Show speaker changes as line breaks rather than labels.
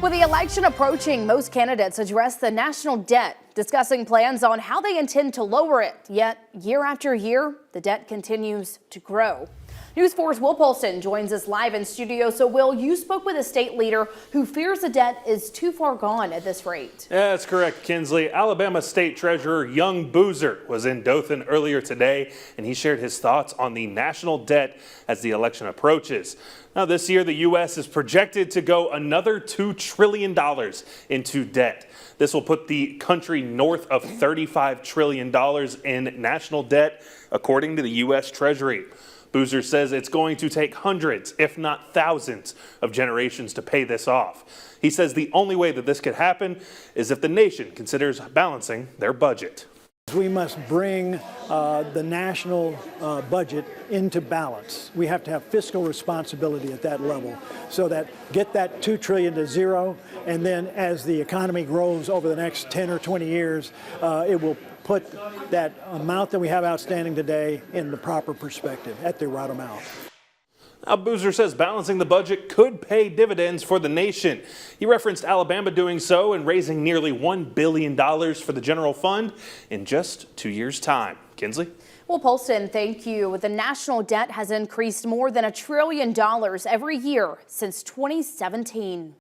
With the election approaching, most candidates address the national debt, discussing plans on how they intend to lower it. Yet, year after year, the debt continues to grow. News 4's Will Polston joins us live in studio. So, Will, you spoke with a state leader who fears the debt is too far gone at this rate.
Yeah, that's correct, Kinsley. Alabama State Treasurer Young Boozer was in Dothan earlier today, and he shared his thoughts on the national debt as the election approaches. Now, this year, the U.S. is projected to go another $2 trillion into debt. This will put the country north of $35 trillion in national debt, according to the U.S. Treasury. Boozer says it's going to take hundreds, if not thousands, of generations to pay this off. He says the only way that this could happen is if the nation considers balancing their budget.
We must bring the national budget into balance. We have to have fiscal responsibility at that level so that get that $2 trillion to zero, and then as the economy grows over the next 10 or 20 years, it will put that amount that we have outstanding today in the proper perspective, at the right amount.
Now, Boozer says balancing the budget could pay dividends for the nation. He referenced Alabama doing so and raising nearly $1 billion for the general fund in just 2 years' time. Kinsley?
Well, Polston, thank you. The national debt has increased more than $1 trillion every year since 2017.